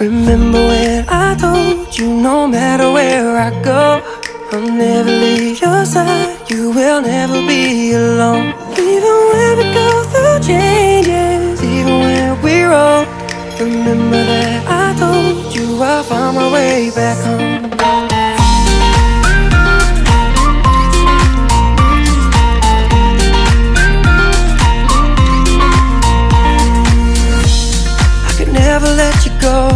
Remember when I told you no matter where I go, I'll never leave your side, you will never be alone. Even when we go through changes, even when we're old, remember that I told you I'll find my way back home. Never let you go,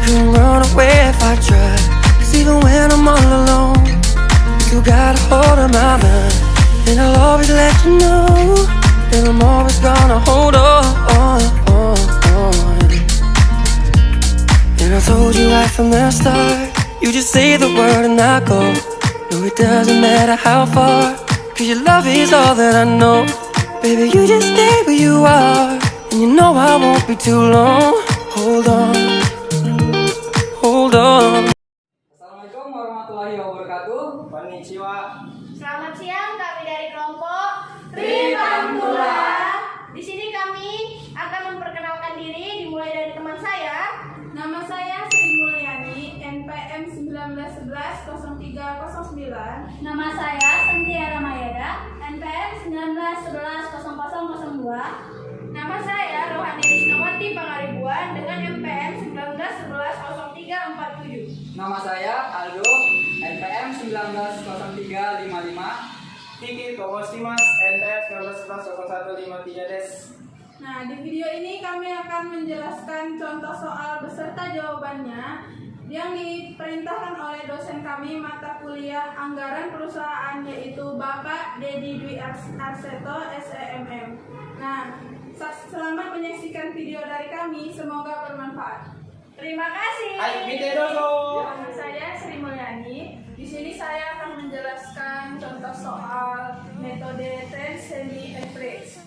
couldn't run away if I tried. Cause even when I'm all alone, you got a hold of my mind. And I'll always let you know that I'm always gonna hold on. And I told you right from the start, you just say the word and I go. No, it doesn't matter how far, cause your love is all that I know. Baby, you just stay where you are, and you know I won't be too long. Hold on, hold on. Assalamualaikum warahmatullahi wabarakatuh. Konnichiwa. Selamat siang, kami dari kelompok Tripantula. Di sini kami akan memperkenalkan diri, dimulai dari teman saya. Nama saya Sri Mulyani, NPM 1911-0309. Nama saya Sentiara Mayada, NPM 1911-0002. Nama saya Rohani Risnawati Pangaribuan dengan NPM 1911-0347. Nama saya Aldo, NPM 190355. Kiki Tomosimas, NPM 1911-0153 des. Nah, di video ini kami akan menjelaskan contoh soal beserta jawabannya yang diperintahkan oleh dosen kami mata kuliah Anggaran Perusahaan, yaitu Bapak Dedi Dwi Arseto, SEMM. Nah, selamat menyaksikan video dari kami, semoga bermanfaat. Terima kasih. Nama saya Sri Mulyani. Di sini saya akan menjelaskan contoh soal metode trend semi average,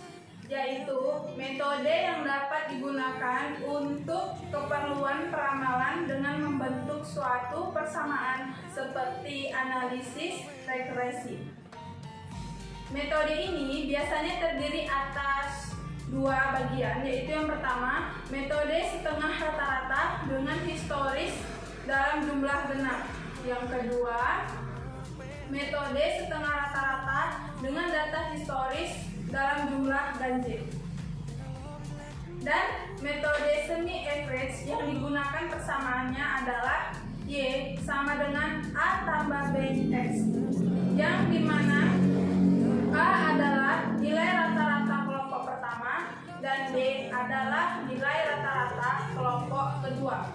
yaitu metode yang dapat digunakan untuk keperluan peramalan dengan membentuk suatu persamaan seperti analisis regresi. Metode ini biasanya terdiri atas dua bagian, yaitu yang pertama, metode setengah rata-rata dengan historis dalam jumlah genap. Yang kedua, metode setengah rata-rata dengan data historis dalam jumlah ganjil. Dan metode semi average yang digunakan persamaannya adalah Y sama dengan A tambah B X, yang dimana A adalah nilai rata-rata kelompok pertama dan B adalah nilai rata-rata kelompok kedua,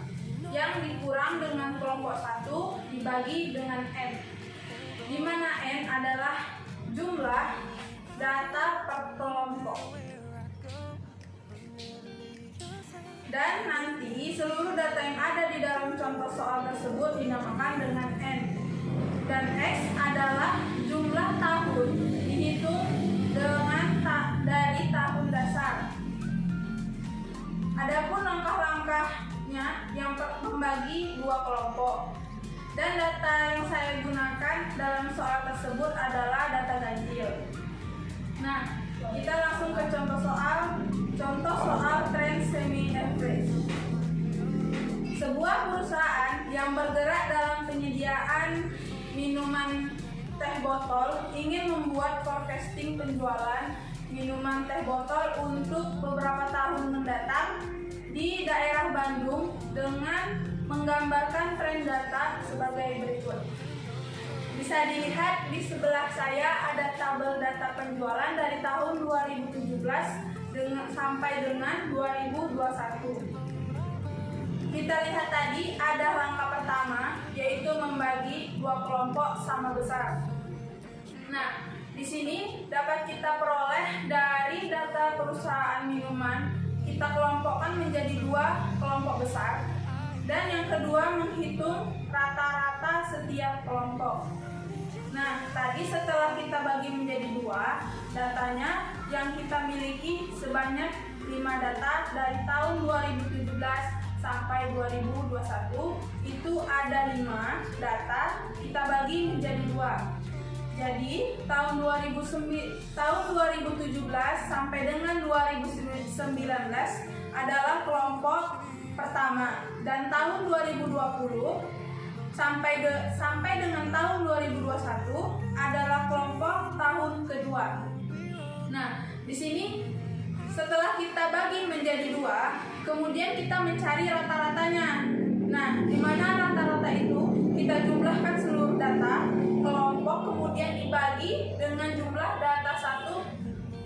yang dikurang dengan kelompok 1 dibagi dengan N, di mana N adalah jumlah data per kelompok. Dan nanti seluruh data yang ada di dalam contoh soal tersebut dinamakan dengan N. Dan X adalah jumlah tahun dihitung dengan dari tahun dasar. Adapun langkah-langkahnya yang membagi dua kelompok. Dan data yang saya gunakan dalam soal tersebut adalah data ganjil. Nah, kita langsung ke contoh soal trend semi average. Sebuah perusahaan yang bergerak dalam penyediaan minuman teh botol ingin membuat forecasting penjualan minuman teh botol untuk beberapa tahun mendatang di daerah Bandung dengan menggambarkan tren data sebagai berikut. Bisa dilihat di sebelah saya ada tabel data penjualan dari tahun 2017 sampai dengan 2021. Kita lihat tadi ada langkah pertama, yaitu membagi dua kelompok sama besar. Nah, di sini dapat kita peroleh dari data perusahaan minuman, kita kelompokkan menjadi dua kelompok besar, dan yang kedua menghitung rata-rata setiap kelompok. Nah, tadi setelah kita bagi menjadi dua, datanya yang kita miliki sebanyak 5 data dari tahun 2017 sampai 2021, itu ada 5 data, kita bagi menjadi 2. Jadi tahun 2017 sampai dengan 2019 adalah kelompok pertama dan tahun 2020 sampai dengan tahun 2021 adalah kelompok tahun kedua. Nah, di sini setelah kita bagi menjadi 2, kemudian kita mencari rata-ratanya. Nah, di mana rata-rata itu kita jumlahkan seluruh data kelompok, kemudian dibagi dengan jumlah data satu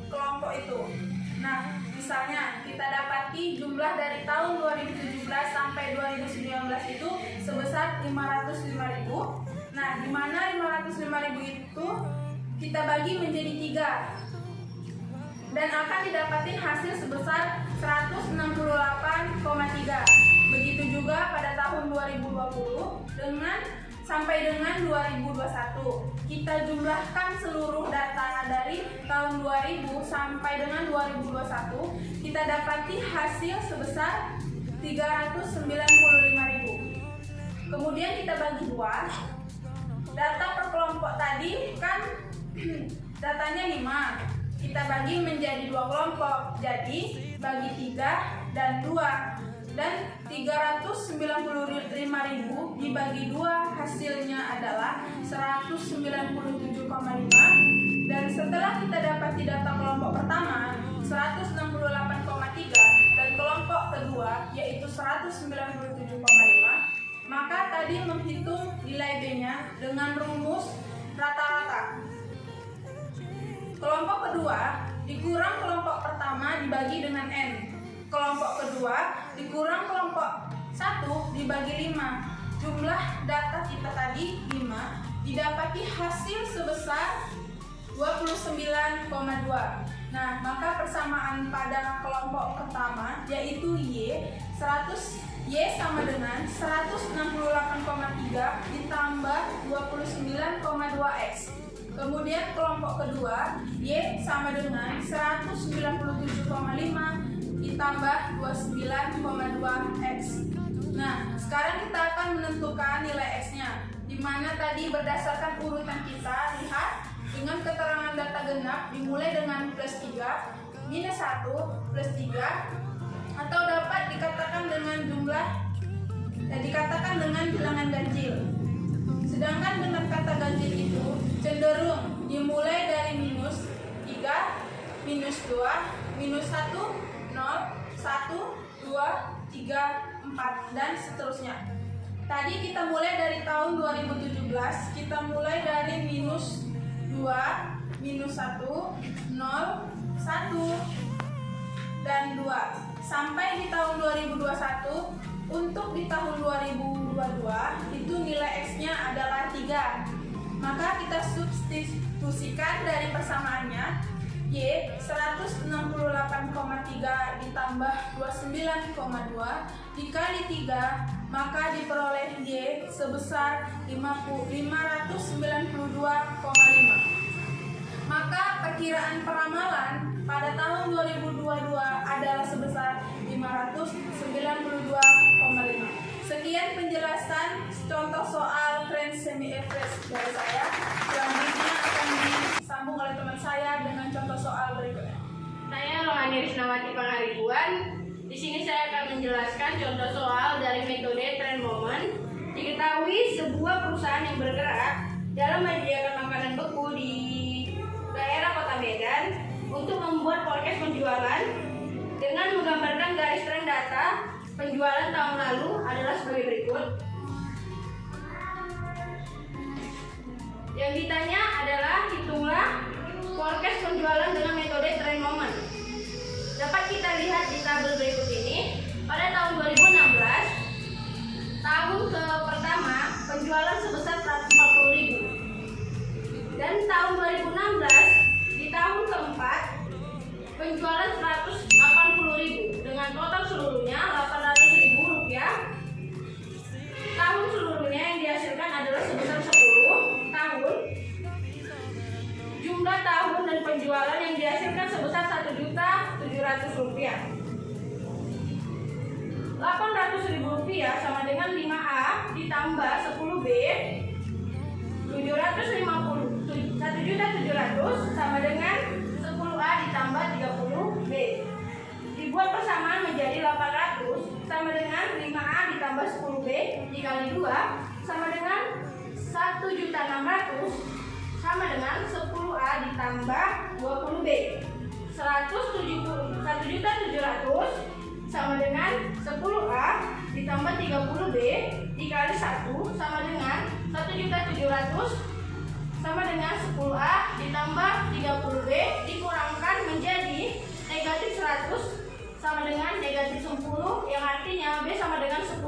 kelompok itu. Nah, misalnya kita dapati jumlah dari tahun 2017 sampai 2019 itu sebesar 505.000. Nah, di mana 505.000 itu kita bagi menjadi 3 dan akan didapati hasil sebesar 168,3. Begitu juga pada tahun 2020 sampai dengan 2021. Kita jumlahkan seluruh data dari tahun 2000 sampai dengan 2021, kita dapati hasil sebesar 395.000. Kemudian kita bagi 2. Data per kelompok tadi kan datanya 5. Kita bagi menjadi 2 kelompok. Jadi bagi 3 dan 2. Dan 395.000 dibagi 2 hasilnya adalah 197,5. Dan setelah kita dapati data kelompok pertama 168,3 dan kelompok kedua yaitu 197,5, maka tadi menghitung nilai B-nya dengan rumus rata-rata. Kelompok kedua dikurang kelompok pertama dibagi dengan N. Kelompok kedua dikurang kelompok 1 dibagi 5. Jumlah data kita tadi 5, didapati hasil sebesar 29,2. Nah, maka persamaan pada kelompok pertama yaitu Y sama dengan 168,3 ditambah 29,2X. Kemudian kelompok kedua Y sama dengan 197,5 ditambah 29,2X. Nah, sekarang kita akan menentukan nilai X-nya, di mana tadi berdasarkan urutan kita, lihat dengan keterangan data genap dimulai dengan plus 3, minus 1, plus 3, atau dapat dikatakan dengan bilangan ganjil. Sedangkan dengan kata ganjil itu cenderung dimulai dari minus 3, minus 2, minus 1, 0, 1, 2, 3, 4, dan seterusnya. Tadi kita mulai dari tahun 2017, kita mulai dari minus 2, minus 1, 0, 1, dan 2. Sampai di tahun 2021, untuk di tahun 2022, itu nilai X-nya adalah 3. Maka kita substitusikan dari persamaannya, Y 168,3 ditambah 29,2 dikali 3, maka diperoleh Y sebesar 592,5. Maka perkiraan peramalan pada tahun 2022 adalah sebesar 592,5. Sekian penjelasan contoh soal trend semi-average dari saya. Selanjutnya akan disambung oleh teman saya dengan contoh soal berikutnya. Saya Rohani Risnawati Pangaribuan. Di sini saya akan menjelaskan contoh soal dari metode trend moment. Diketahui sebuah perusahaan yang bergerak dalam menyediakan makanan beku di daerah Kota Medan untuk membuat forecast penjualan dengan menggambarkan garis tren data penjualan tahun lalu adalah sebagai berikut. Yang ditanya adalah hitunglah forecast penjualan dengan metode trend moment. Dapat kita lihat di tabel berikut ini. Pada tahun 2016, tahun pertama penjualan sebesar 140.000. Dan tahun 2016, di tahun keempat penjualan 180.000 dengan total seluruhnya 800.000 rupiah. Tahun seluruhnya yang dihasilkan adalah sebesar 10 tahun. Jumlah tahun dan penjualan yang dihasilkan sebesar 1.700.000 rupiah. 800.000 rupiah sama dengan 5A ditambah 10B 1.700.000 sama dengan 10A ditambah 30B. Dibuat persamaan menjadi 800. sama dengan 5A ditambah 10B dikali 2 sama dengan 1.600 sama dengan 10A ditambah 20B. 1.700.000 sama dengan 10A ditambah 30B dikali 1 sama dengan 1.700.000 sama dengan 10A ditambah 30B dikurangkan menjadi negatif 100 sama dengan negatif 10 yang artinya B sama dengan 10.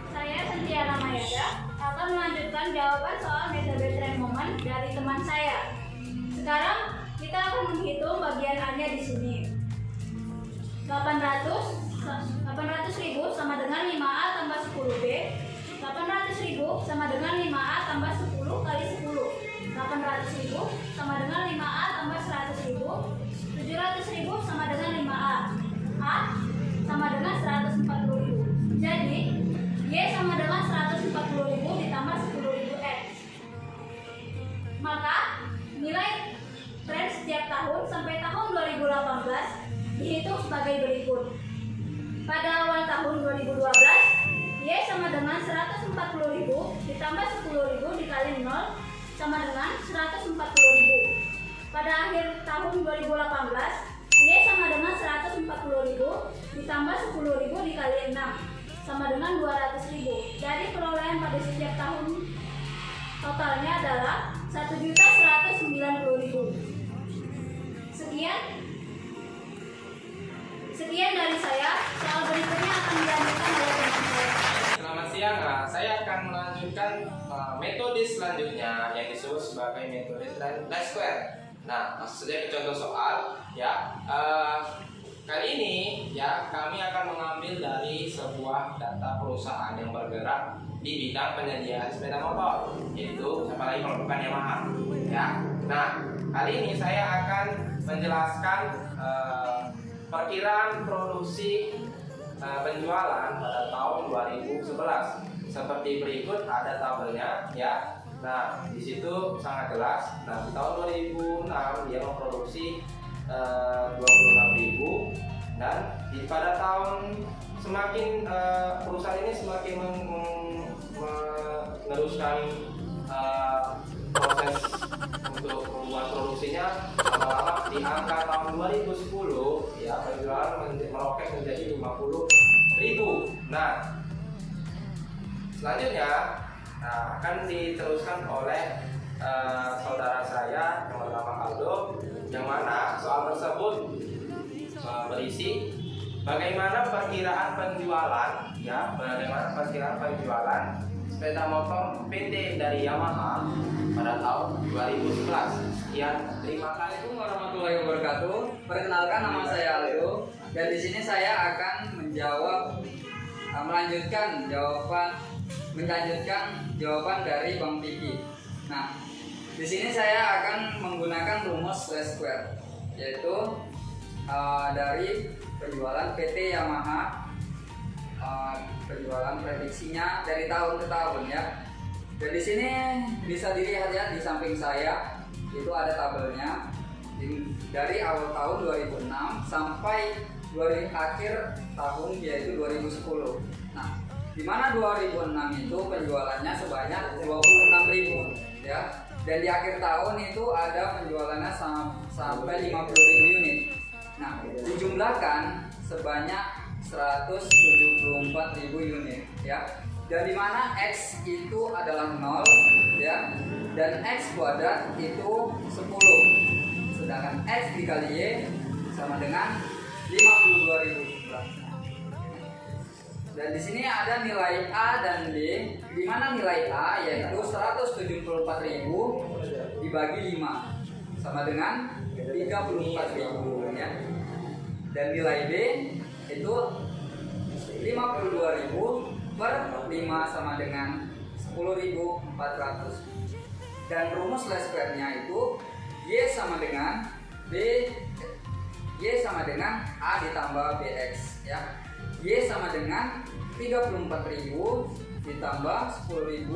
Saya Santiara Mayada akan melanjutkan jawaban soal metode trend moment dari teman saya. Sekarang kita akan menghitung bagian A-nya di sini. 800.000 sama dengan 5A tambah 10B. 800.000 sama dengan 5A tambah 10 kali 10. 800.000 sama dengan 5A tambah 100.000. 700.000 sama dengan 5A. A sama dengan 140.000. Jadi Y sama dengan 140.000 ditambah 10.000 X. Maka nilai tren setiap tahun sampai tahun 2018 dihitung sebagai berikut. Pada awal tahun 2012, Y sama dengan 140.000 ditambah 10.000 dikali 0 sama dengan 140.000. Pada akhir tahun 2018, Y sama dengan 140.000 ditambah 10.000 dikali 6 sama dengan 200.000. Jadi perolehan pada setiap tahun totalnya adalah 1.190.000. Sekian dari saya. Soal berikutnya akan dilanjutkan oleh teman saya. Selamat siang. Saya akan melanjutkan metode selanjutnya yang disebut sebagai metode least square. Nah, langsung saja ke contoh soal ya. Kali ini ya kami akan mengambil dari sebuah data perusahaan yang bergerak di bidang penyediaan sepeda motor, yaitu siapa lagi kalau bukan Yamaha ya. Nah, kali ini saya akan menjelaskan perkiraan produksi penjualan pada tahun 2011 seperti berikut. Ada tabelnya ya. Nah, di situ sangat jelas. Nah, di tahun 2006 dia memproduksi 26.000 dan pada tahun semakin perusahaan ini semakin meneruskan proses untuk membuat produksinya, lama-lama di angka tahun 2010 ya penjualan meroket menjadi 50.000. Nah, selanjutnya akan diteruskan oleh saudara saya yang bernama Aldo, yang mana soal tersebut berisi bagaimana perkiraan penjualan sepeda motor PT dari Yamaha pada tahun 2011. Sekian, terima kasih. Assalamualaikum warahmatullahi wabarakatuh. Perkenalkan, nama saya Aldo dan di sini saya akan melanjutkan jawaban dari Bang Piki. Nah, di sini saya akan menggunakan rumus least square, yaitu dari penjualan PT Yamaha, penjualan prediksinya dari tahun ke tahun ya. Dan di sini bisa dilihat ya di samping saya itu ada tabelnya dari awal tahun 2006 sampai akhir tahun yaitu 2010. Nah, di mana 2006 itu penjualannya sebanyak 26.000 ya. Dan di akhir tahun itu ada penjualannya sampai 50.000 unit. Nah, dijumlahkan sebanyak 174.000 unit ya. Dan di mana X itu adalah 0 ya. Dan X kuadrat itu 10. Sedangkan X dikali Y sama dengan 52.000. Dan di sini ada nilai A dan B, di mana nilai A yaitu 174.000 dibagi 5 sama dengan 34.000 ya. Dan nilai B itu 52.000 per 5 sama dengan 10.400. Dan rumus least square-nya itu Y sama dengan A ditambah BX ya. Y sama dengan 34.000 ditambah 10.000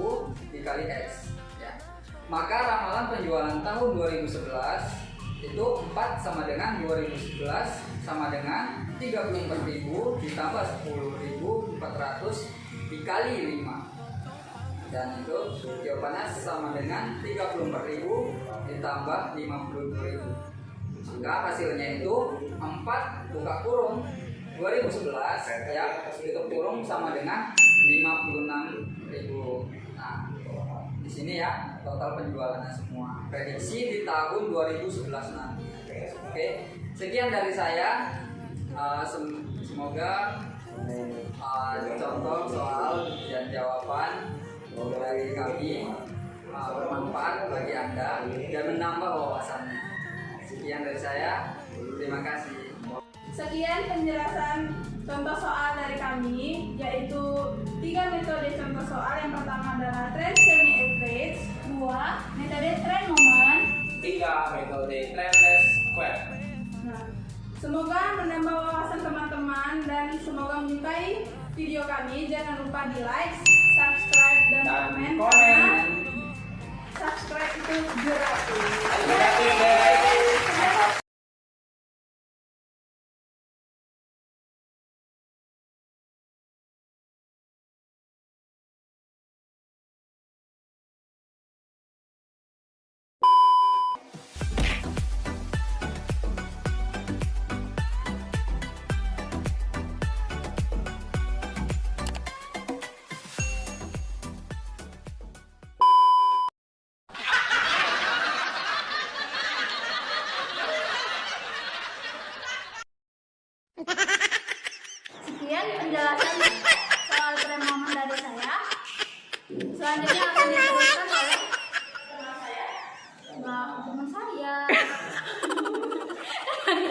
dikali X ya. Maka ramalan penjualan tahun 2011 itu 4 sama dengan 2011 sama dengan 34.000 ditambah 10.400 dikali 5, dan itu jawabannya sama dengan 34.000 ditambah 50.000. Maka hasilnya itu 4 buka kurung 2011 ya, tutup kurung sama dengan 56.000. Nah, di sini ya total penjualannya semua. Prediksi di tahun 2011 nanti. Oke, sekian dari saya. Semoga contoh soal dan jawaban dari kami bermanfaat bagi Anda dan menambah wawasannya. Sekian dari saya. Terima kasih. Sekian penjelasan contoh soal dari kami, yaitu 3 metode contoh soal. Yang pertama adalah trend semi average, 2. Metode trend moment. 3. Metode trend least square. Nah, semoga menambah wawasan teman-teman dan semoga menyukai video kami. Jangan lupa di like, subscribe, dan komen. Karena subscribe itu gratis. Sekian penjelasan soal trend moment dari saya. Selanjutnya akan diteruskan oleh teman saya.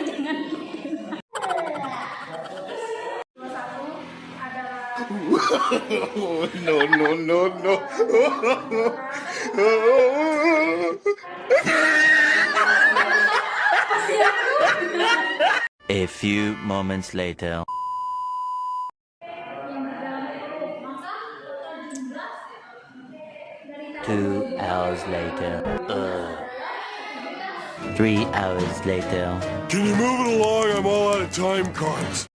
Jangan. Satu adalah No. A few moments later. Yang berdalam itu maka total jumlah dari 2 hours later. 3 hours later. Can you move it along? I'm all out of time cards.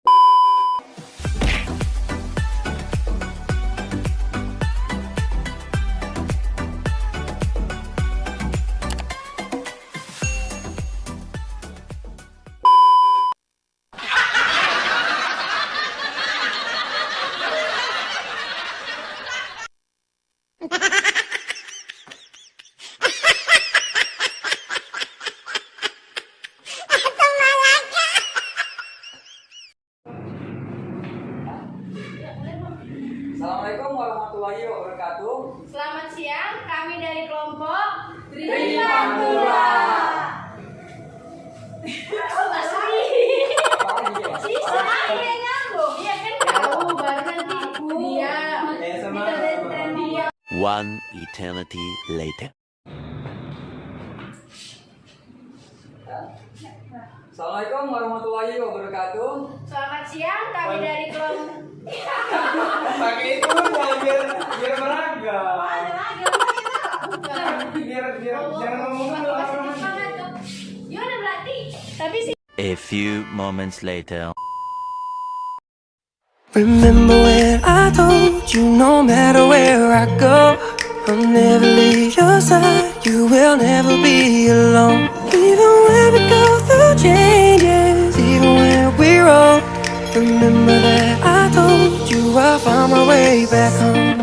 Assalamualaikum warahmatullahi wabarakatuh. Selamat siang, kami dari kelompok Trimantula. Oh, Mas Ri. Sisa dia nyambung. Iya kan tahu baru nanti dia metode tren dia. 1 eternity later. Assalamualaikum warahmatullahi wabarakatuh. Selamat siang, kami dari kelompok. Pakai itu biar beragam. Biar jangan ngomong Gimana berarti? Tapi sih A few moments later. Remember when I told you no matter where I go, I'll never leave your side, you will never be alone. Even when we go through changes, even when we're old, remember that I told you I'll find my way back home.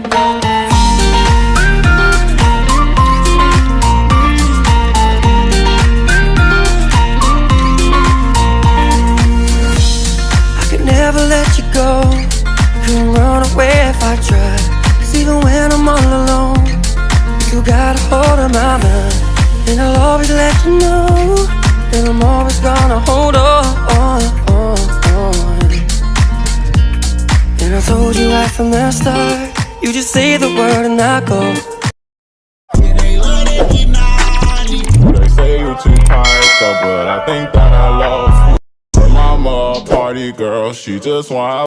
I could never let you go, couldn't run away if I tried, 'cause even when I'm all alone, you got a hold of my mind. And I'll always let you know that I'm always gonna hold on. And I told you right from the start, you just say the word and I go. They say you're too tired, so but I think that I lost you. Her mama, a party girl, she just want